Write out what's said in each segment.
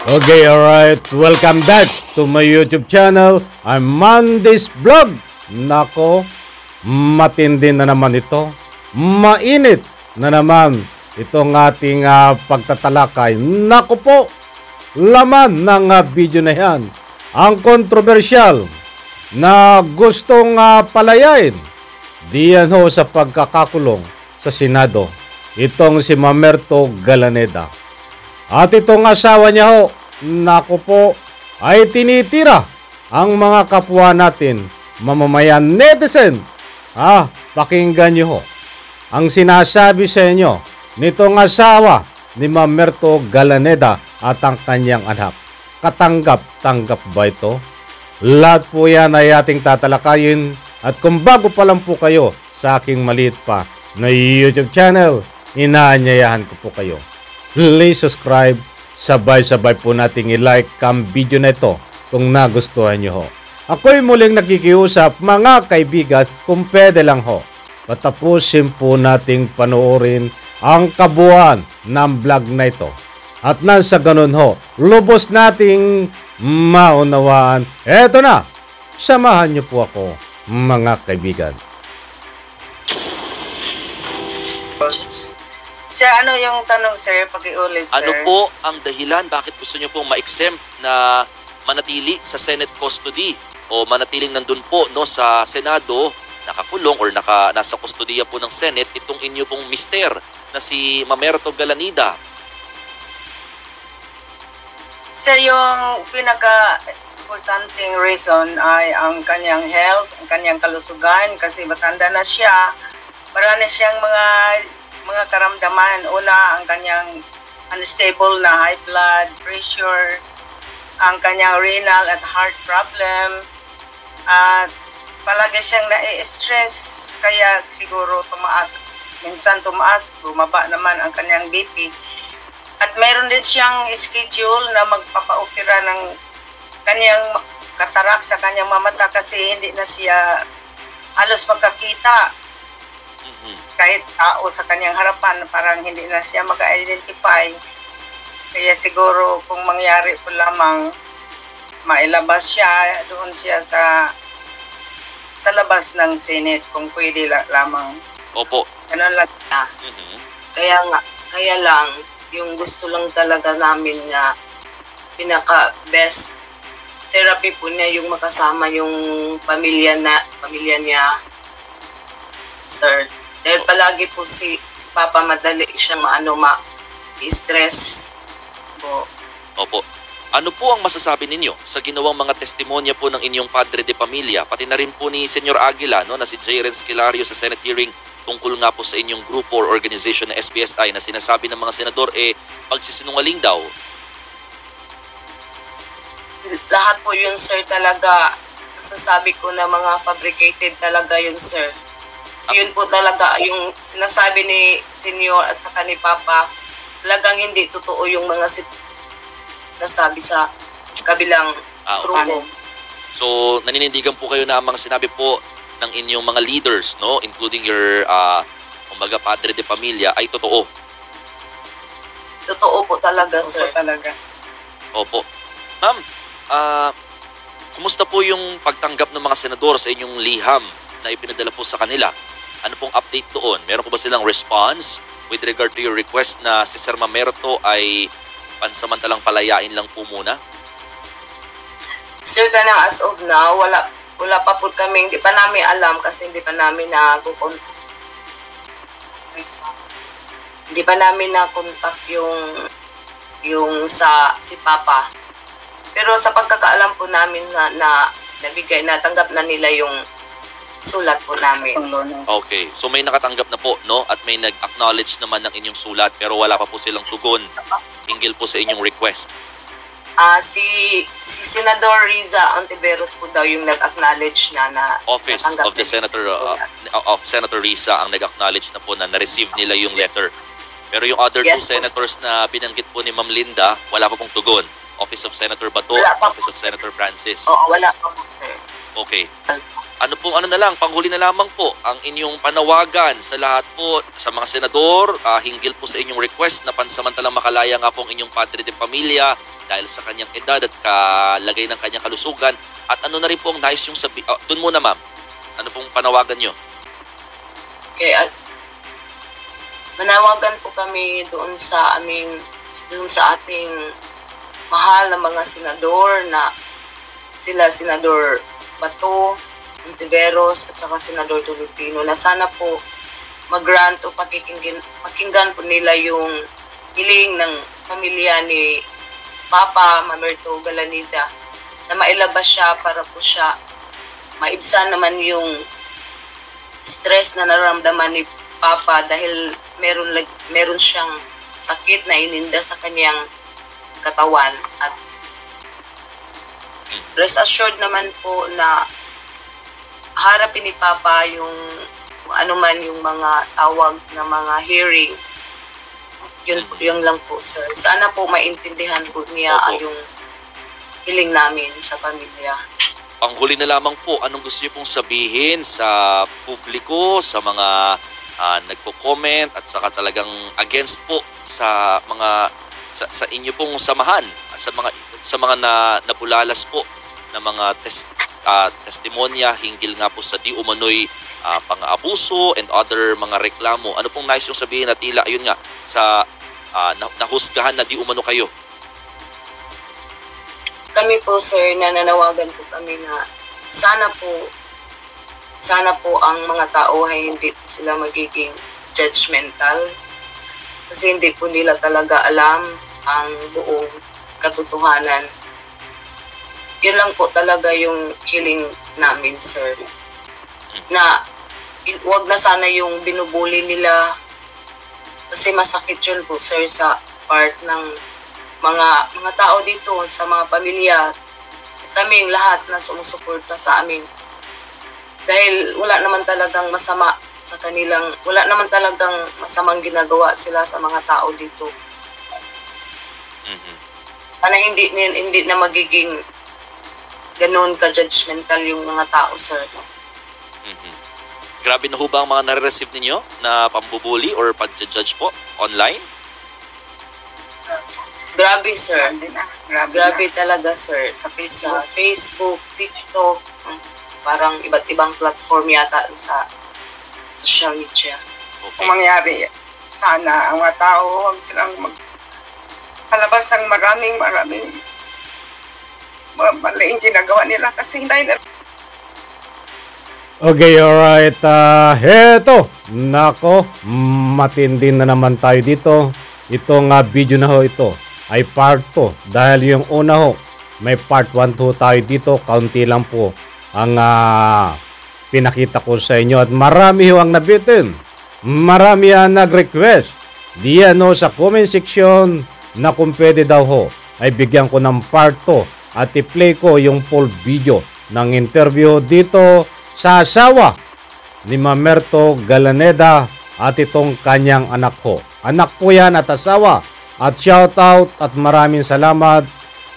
Okay, alright. Welcome back to my YouTube channel. I'm Mandy's Vlog. Nako, matindi na naman ito. Mainit na naman itong ating pagtatalakay. Nako po, laman ng video na yan. Ang kontrobersyal na gustong palayain diyan ho sa pagkakakulong sa Senado. Itong si Mamerto Galaneda. At itong asawa niya ho, naku po, ay tinitira ang mga kapwa natin, mamamayan netizen. Pakinggan niyo ho ang sinasabi sa inyo nitong asawa ni Mamerto Galaneda at ang kanyang anak. Katanggap-tanggap ba ito? Lahat po yan ay ating tatalakayin. At kung bago pa lang po kayo sa aking maliit pa na YouTube channel, inaanyayahan ko po kayo. Please subscribe, sabay-sabay po nating i-like ang video na ito kung nagustuhan nyo ho. Ako'y muling nakikiusap mga kaibigan kung pwede lang ho. Patapusin po nating panoorin ang kabuuan ng vlog na ito. At nang sa ganun ho, lubos nating maunawaan. Eto na, samahan nyo po ako mga kaibigan. Sir, ano yung tanong, sir? Pag-iulit, sir. Ano po ang dahilan bakit gusto nyo pong ma-exempt na manatili sa Senate custody o manatiling nandun po no, sa Senado, nakakulong or nasa kustodiya po ng Senate itong inyo pong mister na si Mamerto Galaneda? Sir, yung pinaka-importanting reason ay ang kanyang health, ang kanyang kalusugan kasi matanda na siya. Marami siyang mga karamdaman. Una, ang kanyang unstable na high blood pressure, ang kanyang renal at heart problem, at palagi siyang na-stress kaya siguro tumaas. Minsan tumaas, bumaba naman ang kanyang BP. At mayroon din siyang schedule na magpapaopera ng kanyang katarak sa kanyang mamata kasi hindi na siya halos magkakita. Kahit tao sa kanyang harapan, parang hindi na siya mag-identify. Kaya siguro kung mangyari po lamang, mailabas siya, doon siya sa labas ng Senate kung pwede lamang. Opo. Ganun lang siya. Kaya lang, yung gusto lang talaga namin na pinaka-best therapy po niya yung makasama yung pamilya niya, sir. Dahil palagi po si Papa madali siya ma-stress po. Opo. Ano po ang masasabi ninyo sa ginawang mga testimonya po ng inyong padre de pamilya, pati na rin po ni Senyor Aguila, no, na si J. Renz Kilario sa Senate hearing tungkol nga po sa inyong grupo or organization na SBSI na sinasabi ng mga senador pagsisinungaling daw? Lahat po yun, sir, talaga masasabi ko na mga fabricated talaga yun, sir. So, yun po talaga yung sinasabi ni Senyor at saka ni Papa, talagang hindi totoo yung mga nasabi sa kabilang grupo. So, naninindigan po kayo na ang mga sinabi po ng inyong mga leaders, no, including your kumbaga padre de pamilya, ay totoo? Totoo po talaga, sir. Talaga. Opo. Ma'am, kumusta po yung pagtanggap ng mga senador sa inyong liham na ipinadala po sa kanila? Ano pong update doon? Meron po ba silang response with regard to your request na si Sir Mamerto ay pansamantalang palayain lang po muna? Sir, as of now, wala pa po kami, hindi pa namin alam kasi hindi pa namin na-contact yung si Papa. Pero sa pagkakaalam po namin na natanggap na nila yung sulat po namin. Okay, so may nakatanggap na po, no? At may nag-acknowledge naman ng inyong sulat pero wala pa po silang tugon hinggil po sa inyong request. Si Senador Riza Ontiveros po daw yung nag-acknowledge na Office of the Senator of Senator Riza ang nag-acknowledge na po na na-receive nila yung letter. Pero yung other two senators na binanggit po ni Ma'am Linda, wala pa pong tugon. Office of Senator Bato, Office of Senator Francis. Oo, wala pa po, sir. Okay. Ano na lang, panghuli na lamang po ang inyong panawagan sa lahat po, sa mga senador, hinggil po sa inyong request na pansamantalang makalaya nga po ang inyong padre de pamilya dahil sa kanyang edad at kalagay ng kanyang kalusugan? At ano na rin po ang nais yung doon muna ma'am, ano pong panawagan nyo? Okay, at manawagan po kami doon sa ating mahal na mga senador na sila Senador Bato, Ontiveros at saka Senador Tolentino, na sana po mag-grant o pakinggan po nila yung hiling ng pamilya ni Papa Mamerto Galanida, na mailabas siya para po siya maibsan naman yung stress na nararamdaman ni Papa dahil meron siyang sakit na ininda sa kanyang katawan. At rest assured naman po na harapin ni Papa yung kung ano man yung mga tawag na mga hearing. Yun lang po, sir. Sana po maintindihan po niya yung hiling namin sa pamilya. Panghuli na lamang po, anong gusto niyo pong sabihin sa publiko, sa mga nagko-comment at saka talagang against po sa mga sa inyo pong samahan at sa mga nabulalas po na mga testimonya hinggil nga po sa di umano'y pang-aabuso and other mga reklamo? Ano pong nais yung sabihin na tila ayun nga sa nahusgahan na di umano kayo? Kami po, sir, nananawagan po kami na sana po ang mga tao ay hindi po sila magiging judgmental, kasi hindi po nila talaga alam ang buong katotohanan. Yun lang po talaga yung hiling namin, sir, na wag na sana yung binubuli nila, kasi masakit yun po, sir, sa part ng mga tao dito, sa mga pamilya, kaming lahat na sumusuporta sa amin. Dahil wala naman talagang masama sa kanilang, wala naman talagang masamang ginagawa sila sa mga tao dito. Sana hindi na magiging ganoon ka-judgmental yung mga tao, sir. Grabe na ho ba ang mga nare-receive ninyo na pambubuli or pag-judge po online? Grabe, sir. Grabe na. talaga, sir. Sa Facebook, TikTok, parang iba't ibang platform yata sa social media. Okay. Kung mangyari, sana ang mga tao huwag silang palabas ng maraming maliing ginagawa nila, kasi hindi na. Okay, alright. Heto. Nako, matindi na naman tayo dito. Itong video na ho ito ay part 2. Dahil yung una ho, may part 1 2 tayo dito. Kaunti lang po ang pinakita ko sa inyo. At marami ho ang nabitin. Marami ang nag-request. Diyan ho sa comment section na kung pwede daw ho ay bigyan ko ng part 2 at i-play ko yung full video ng interview dito sa asawa ni Mamerto Galanida at itong kanyang anak ho. Anak po yan at asawa. At shout out at maraming salamat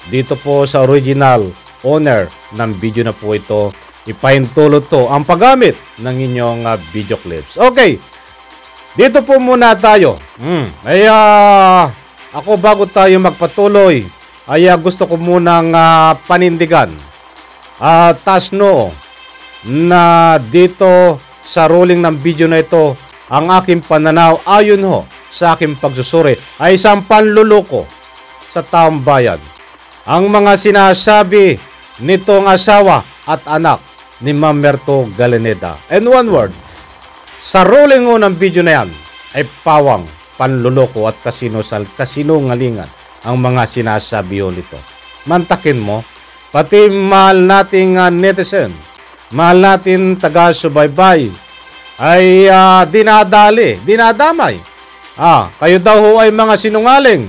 dito po sa original owner ng video na po ito. Ipahintulot to ang paggamit ng inyong video clips. Okay, dito po muna tayo. Ako bago tayo magpatuloy ay gusto ko munang panindigan tasno na dito sa ruling ng video na ito, ang aking pananaw ayon ho sa aking pagsusuri ay isang panluloko sa taong bayan. Ang mga sinasabi nitong asawa at anak ni Mamerto Galanida. And one word, sa ruling ho ng video na yan ay pawang, panluloko at kasinungalingan ang mga sinasabi ho nito. Mantakin mo, pati mahal nating netizen, mahal natin taga-subaybay ay dinadamay. Kayo daw ho ay mga sinungaling.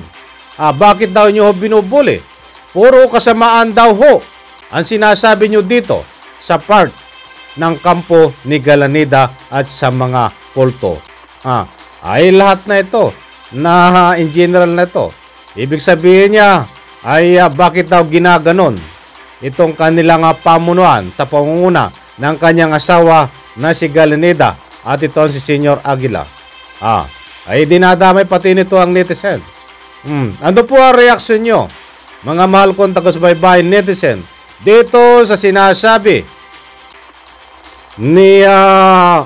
Bakit daw nyo ho binubuli? Puro kasamaan daw ho ang sinasabi nyo dito sa part ng kampo ni Galanida at sa mga kulto. Ay lahat na ito, na in general na ito. Ibig sabihin niya ay bakit daw ginaganon itong kanilang pamunuan sa pangunguna ng kanyang asawa na si Galanida at ito si Senyor Aguila. Ay dinadamay pati nito ang netizen. Ano po ang reaksyon nyo mga mahal kong taga-subaybay netizen, dito sa sinasabi ni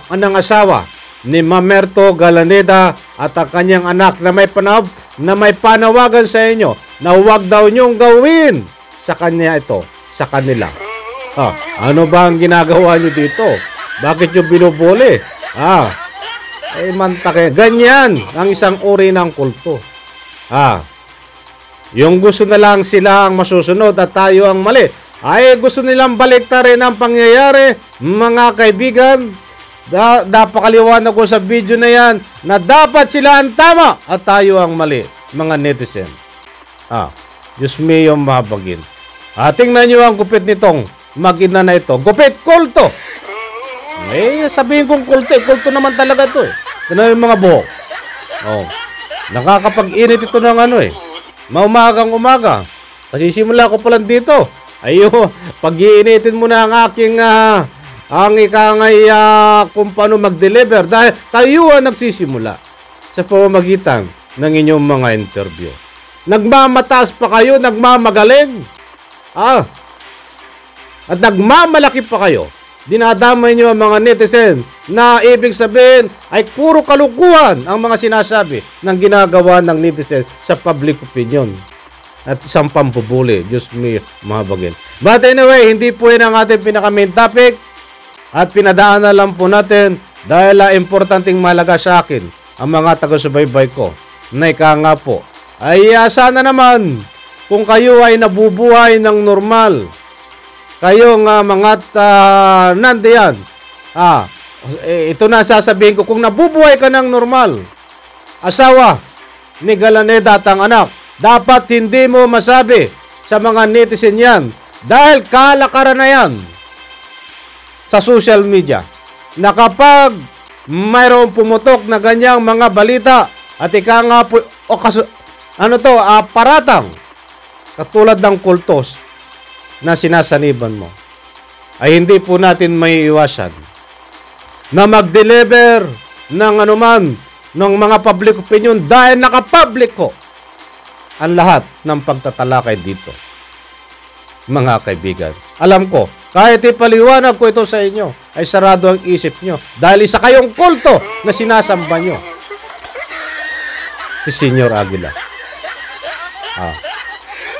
anang asawa ni Mamerto Galaneda at ang kanyang anak na may panawagan sa inyo na huwag daw niyong gawin sa kanya ito, sa kanila. Ano ba ang ginagawa niyo dito? Bakit niyo binubuli? Mantake. Ganyan ang isang uri ng kulto. Yung gusto na lang sila ang masusunod at tayo ang mali. Ay gusto nilang baliktarin ang pangyayari, mga kaibigan. Napakaliwanag ko sa video na yan na dapat sila ang tama at tayo ang mali, mga netizen. Diyos me yung mabagin. Tingnan nyo ang gupit nitong mag-ina na ito. Gupit, kulto. Sabihin kong kulto. Kulto naman talaga ito. Tignan yung mga buhok. Nakakapag-init ito ng maumagang-umaga. Kasi simula ko pa lang dito. Pag-iinitin mo na ang aking ang ikangay kung paano mag-deliver. Dahil tayo ang nagsisimula sa pamamagitan ng inyong mga interview. Nagmamataas pa kayo, nagmamagaling. At nagmamalaki pa kayo. Dinadamay nyo ang mga netizen na ibig sabihin ay puro kalukuhan ang mga sinasabi ng ginagawa ng netizen sa public opinion. At isang pampubuli. Diyos me, mahabagin. But anyway, hindi po yun ang ating pinaka-main topic. At pinadaanan lang po natin dahil importanteng mahalaga sa akin ang mga taga-subaybay ko. Na ika nga po, ay sana naman kung kayo ay nabubuhay ng normal, kayong mga nandiyan, ito na sasabihin ko, kung nabubuhay ka ng normal, asawa ni Galaneda at ang anak, dapat hindi mo masabi sa mga netizen yan dahil kalakaran na yan sa social media na kapag mayroong pumutok na ganyang mga balita at ika nga po, paratang katulad ng kultos na sinasaniban mo, ay hindi po natin may iwasan na mag-deliver ng anuman ng mga public opinion dahil nakapublic ko ang lahat ng pagtatalakay dito. Mga kaibigan, alam ko, kahit ipaliwanag ko ito sa inyo, ay sarado ang isip nyo dahil isa kayong kulto na sinasamba nyo. Si Senyor Aguila.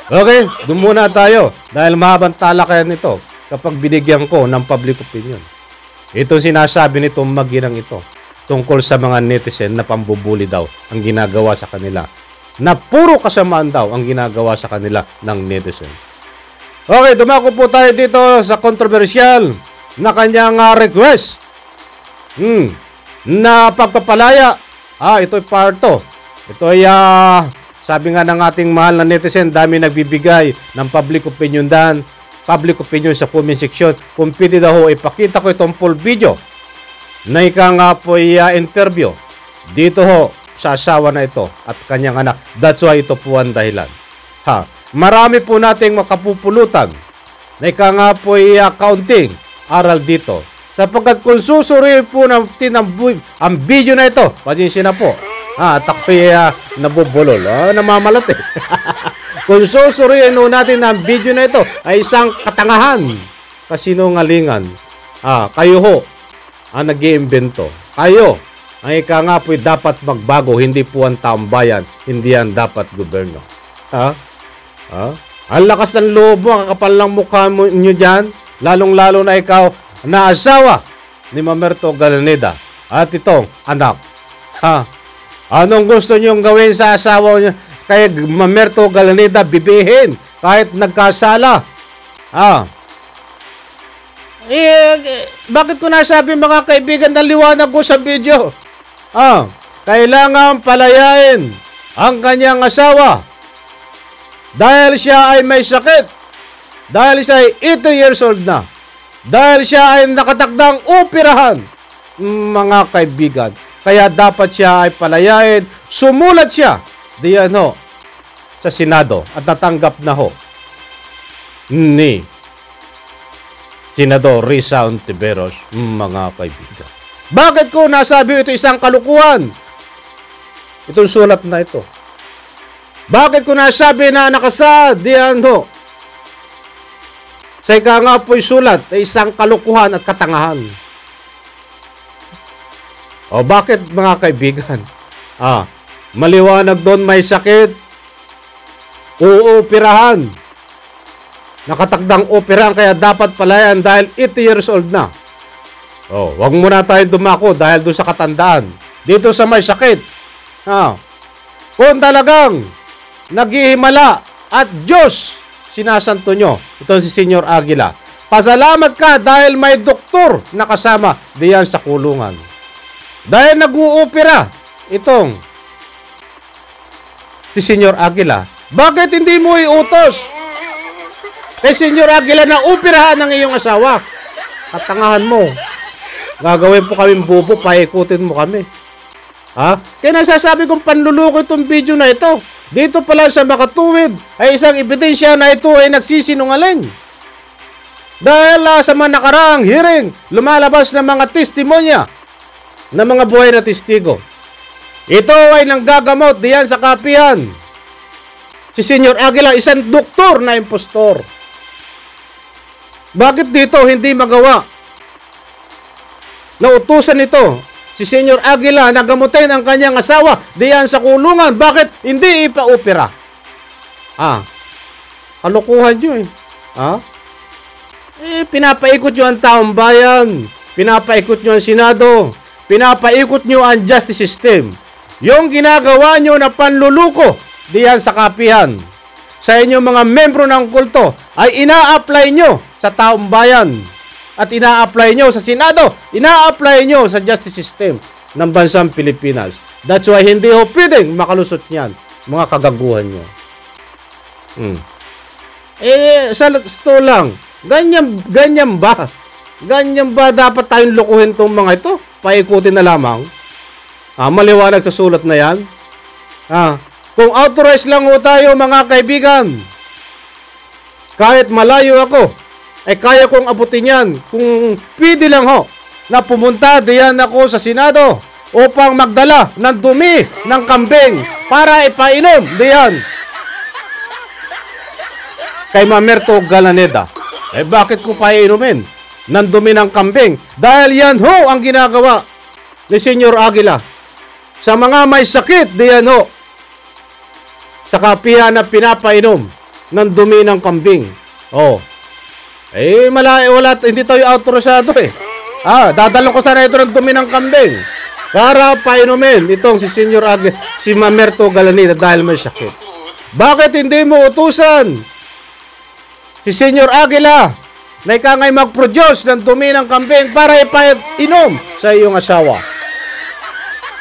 Okay, doon muna tayo dahil mahabang talakayan nito kapag binigyan ko ng public opinion. Ito sinasabi nitong maginang ito tungkol sa mga netizen na pambubuli daw ang ginagawa sa kanila. Na puro kasamaan daw ang ginagawa sa kanila ng netizen. Okay, dumako po tayo dito sa kontrobersyal na kanyang request na pagpapalaya. Ito ay part 2. Ito ay sabi nga ng ating mahal na netizen, dami nagbibigay ng public opinion sa comment section. Kung pwede daw ipakita ko itong full video na ika nga po interview dito sa asawa na ito at kanyang anak. That's why ito po ang dahilan. Marami po nating makapupulutan na ika nga po accounting aral dito. Sapagkat kung susuriin po natin ang video na ito, pasensya na po. At ako'y nabubulol. Namamalat eh. Kung susuriin natin ang video na ito ay isang katangahan, kasinungalingan. Kayo ho ang nag-iimbento. Kayo ang ika nga po'y dapat magbago, hindi po ang taong bayan, hindi yan dapat gobyerno. Ang lakas ng loob mo, ang kapal ng mukha mo nyo dyan, lalong-lalo na ikaw na asawa ni Mamerto Galaneda at itong anak. Anong gusto nyong gawin sa asawa nyo kay Mamerto Galaneda? Bibihin kahit nagkasala. Bakit ko nasabi mga kaibigan na liwanag ko sa video? Kailangan palayain ang kanyang asawa dahil siya ay may sakit, dahil siya ay 80 years old na, dahil siya ay nakatakdang operahan, mga kaibigan. Kaya dapat siya ay palayain. Sumulat siya diyan sa Senado at natanggap na ni Senador Risa Ontiveros, mga kaibigan. Bakit ko nasabi ito isang kalukuhan? Itong sulat na ito. Bakit ko nasabi na nakasad? Diyan ho. Sa ika nga po'y sulat ay isang kalukuhan at katangahan. O bakit mga kaibigan? Maliwanag doon may sakit. Uupirahan. Nakatakdang operahan kaya dapat palayan dahil 80 years old na. Wag muna tayo dumako dahil doon sa katandaan. Dito sa may sakit. Kung talagang naghihimala at Diyos sinasanto nyo, ito si Senyor Aguila, pasalamat ka dahil may doktor na kasama diyan sa kulungan. Dahil nag-uupira itong si Senyor Aguila, bakit hindi mo iutos kay Senyor Aguila na upirahan ng iyong asawa? Katangahan mo. Gagawin po kami bubo, paikutin mo kami. Kaya nasasabi kong panluloko itong video na ito. Dito pala sa makatuwid ay isang ebidensya na ito ay nagsisinungaling. Dahil sa mga nakaraang hearing, lumalabas ng mga testimonya ng mga buhay na testigo. Ito ay nanggagamot diyan sa kapihan. Si Senyor Aguila, isang doktor na impostor. Bakit dito hindi magawa? Nautusan ito si Senyor Aguila na gamutin ang kanyang asawa diyan sa kulungan. Bakit hindi ipa-opera? Kalukuhan nyo pinapaikot nyo ang taong bayan. Pinapaikot nyo ang Senado. Pinapaikot nyo ang justice system. Yung ginagawa nyo na panluluko diyan sa kapihan sa inyong mga membro ng kulto ay ina-apply nyo sa taong bayan. At ina-apply nyo sa Senado, ina-apply nyo sa justice system ng bansang Pilipinas. That's why hindi ho pwedeng makalusot niyan, mga kagaguhan nyo. Sa ito lang, ganyan ba? Ganyan ba dapat tayong lukuhin itong mga ito? Paikutin na lamang. Maliwanag sa sulat na yan. Kung authorized lang ho tayo mga kaibigan, kahit malayo ako, ay kaya kong abutin yan. Kung pwede lang ho na pumunta diyan ako sa Senado upang magdala ng dumi ng kambing para ipainom diyan kay Mamerto Galaneda. Bakit ko painumin ng dumi ng kambing? Dahil yan ho ang ginagawa ni Senyor Aguila sa mga may sakit diyan ho sa kapihan na pinapainom ng dumi ng kambing. Wala, hindi tayo autorisado dadalong ko sana ito ng dumi ng kambing para painumin itong si Senyor Aguila, si Mamerto Galaneda dahil may sakit. Bakit hindi mo utusan si Senyor Aguila na ika ngay mag-produce ng dumi ng kambing para ipainom sa iyong asawa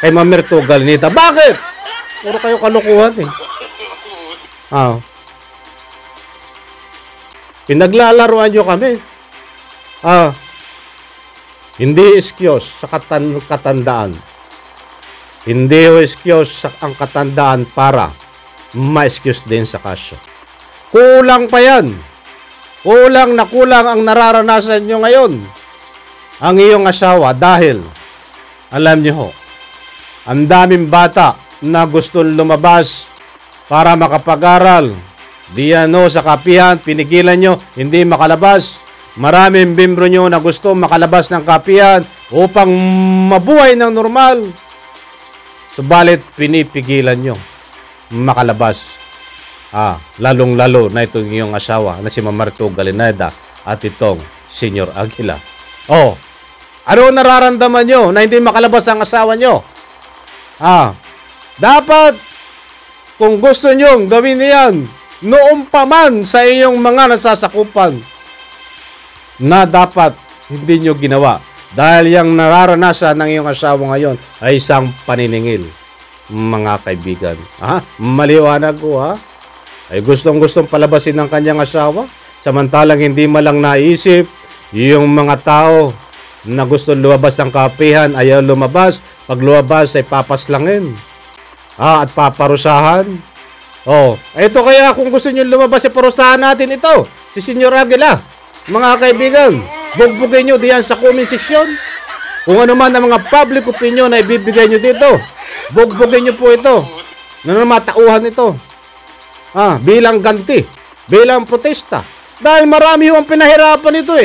kay Mamerto Galaneda? Bakit? Puro kayo kalukuhan Pinaglalaruan nyo kami. Hindi excuse sa katandaan. Hindi excuse ang katandaan para ma-excuse din sa kaso. Kulang pa yan. Kulang na kulang ang nararanasan nyo ngayon. Ang iyong asawa dahil, alam nyo ho, ang daming bata na gustong lumabas para makapag-aral. Diyan sa kapihan, pinigilan nyo, hindi makalabas. Maraming membro nyo na gusto makalabas ng kapihan upang mabuhay ng normal. Subalit, pinipigilan nyo makalabas. Lalong-lalo na itong iyong asawa na si Mamerto Galaneda at itong Senyor Aguila. Ano nararamdaman nyo na hindi makalabas ang asawa nyo? Dapat, kung gusto nyo gawin niyan, noong pa man sa iyong mga nasasakupan na dapat hindi nyo ginawa dahil yung nararanasan ng iyong asawa ngayon ay isang paniningil, mga kaibigan. Maliwanag ko ay gustong palabasin ng kanyang asawa samantalang hindi malang naisip yung mga tao na gusto lumabas ng kapihan ayaw lumabas. Pag lumabas ay papaslangin at paparusahan. Ito kaya kung gusto nyo lumabas, parusahan natin ito. Si Senyor Aguila, mga kaibigan, bugbugin nyo diyan sa comment section. Kung ano man ang mga public opinion na ibibigay nyo dito, bugbugin nyo po ito. Matauhan ito. bilang ganti, bilang protesta. Dahil marami ang pinahirapan ito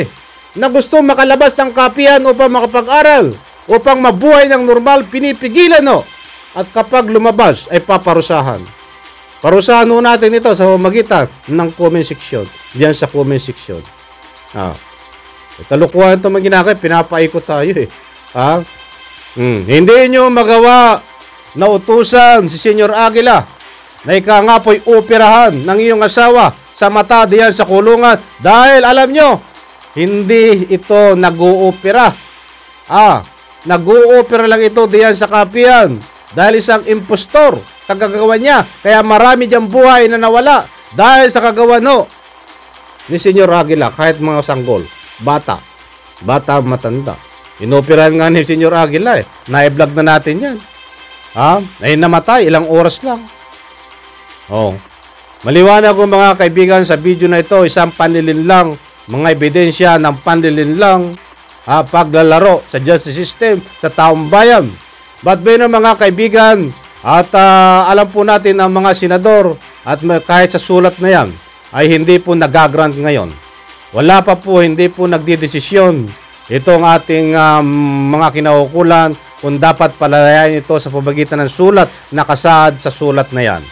na gusto makalabas ng kapihan upang makapag-aral, upang mabuhay ng normal, pinipigilan At kapag lumabas ay paparusahan. Parusahan natin ito sa pamamagitan ng comment section. Diyan sa comment section. Kalukuhan ito mga ginagawa, pinapaikot tayo Hindi nyo magawa na utusan si Senyor Aguila na ika nga po'y operahan ng iyong asawa sa mata diyan sa kulungan dahil alam nyo, hindi ito nag-uopera. Nag-uopera lang ito diyan sa kapihan dahil isang impostor kagagawa niya. Kaya marami diyang buhay na nawala dahil sa kagawa ni Senyor Aguila. Kahit mga sanggol, bata, matanda. Inoperahan nga ni Senyor Aguila Na-vlog na natin yan. Ay namatay, ilang oras lang. Maliwanag ko mga kaibigan sa video na ito, isang panlilinlang, mga ebidensya ng panlilinlang, paglalaro sa justice system, sa taong bayan. But mga kaibigan, at alam po natin ang mga senador at kahit sa sulat na yan ay hindi po nagagrant ngayon. Wala pa po, hindi po nagdidesisyon itong ating mga kinaukulan kung dapat palayain ito sa pamamagitan ng sulat na nakasaad sa sulat na yan.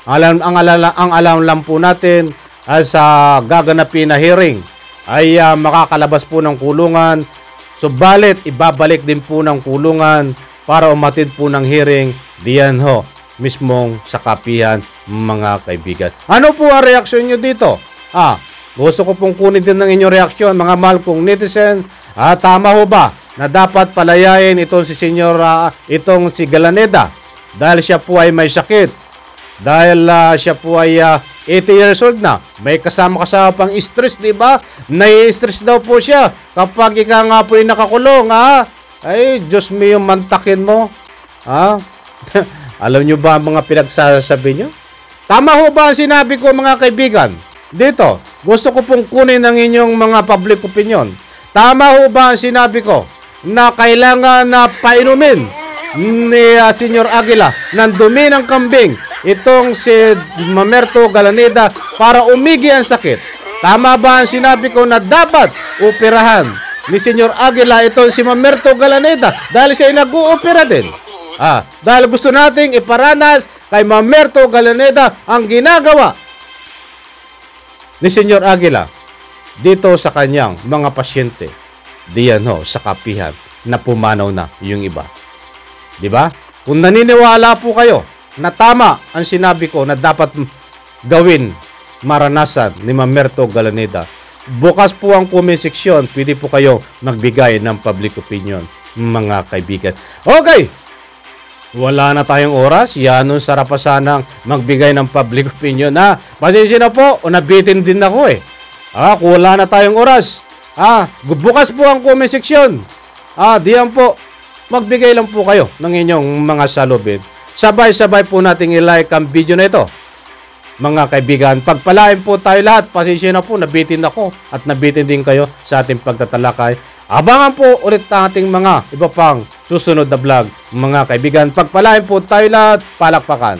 Ang alam lang po natin ay sa gaganapin na hearing ay makakalabas po ng kulungan. Subalit ibabalik din po ng kulungan para umatid po ng hearing diyan mismong sa kapihan mga kaibigan. Ano po ang reaksyon nyo dito? Gusto ko pong kunin din ng inyong reaksyon mga mahal kong netizen. Tama ho ba na dapat palayain itong si Senyor itong si Galaneda dahil siya po ay may sakit, dahil siya po ay 80 years old na, may kasama pang stress, di ba? Nai-stress daw po siya kapag ika nga po ay nakakulong. Ay Diyos mo yung mantakin mo. Alam nyo ba ang mga pinagsasabi nyo? Tama ho ba ang sinabi ko mga kaibigan? Dito, gusto ko pong kunin ng inyong mga public opinion. Tama ho ba ang sinabi ko na kailangan na painumin ni Senyor Aguila ng dumi ng kambing itong si Mamerto Galaneda para umigi ang sakit? Tama ba ang sinabi ko na dapat operahan ni Senyor Aguila itong si Mamerto Galaneda dahil siya ay nag-uopera din? Dahil gusto nating iparanas kay Mamerto Galaneda ang ginagawa ni Senyor Aguila dito sa kanyang mga pasyente diyan sa kapihan na pumanaw na yung iba. Diba? Kung naniniwala po kayo na tama ang sinabi ko na dapat gawin maranasan ni Mamerto Galaneda, bukas po ang comment section, pwede po kayo magbigay ng public opinion mga kaibigan. Okay, wala na tayong oras. Yan ang sarap pa sanang magbigay ng public opinion. Pasensya na po, nabitin din ako kung wala na tayong oras. Bukas po ang comment section. Diyan po, magbigay lang po kayo ng inyong mga salubin. Sabay-sabay po nating i-like ang video na ito. Mga kaibigan, pagpalain po tayo lahat. Pasensya na po, nabitin ako at nabitin din kayo sa ating pagtatalakay. Abangan po ulit ang ating mga iba pang susunod na vlog. Mga kaibigan, pagpalain po tayo lahat. Palakpakan.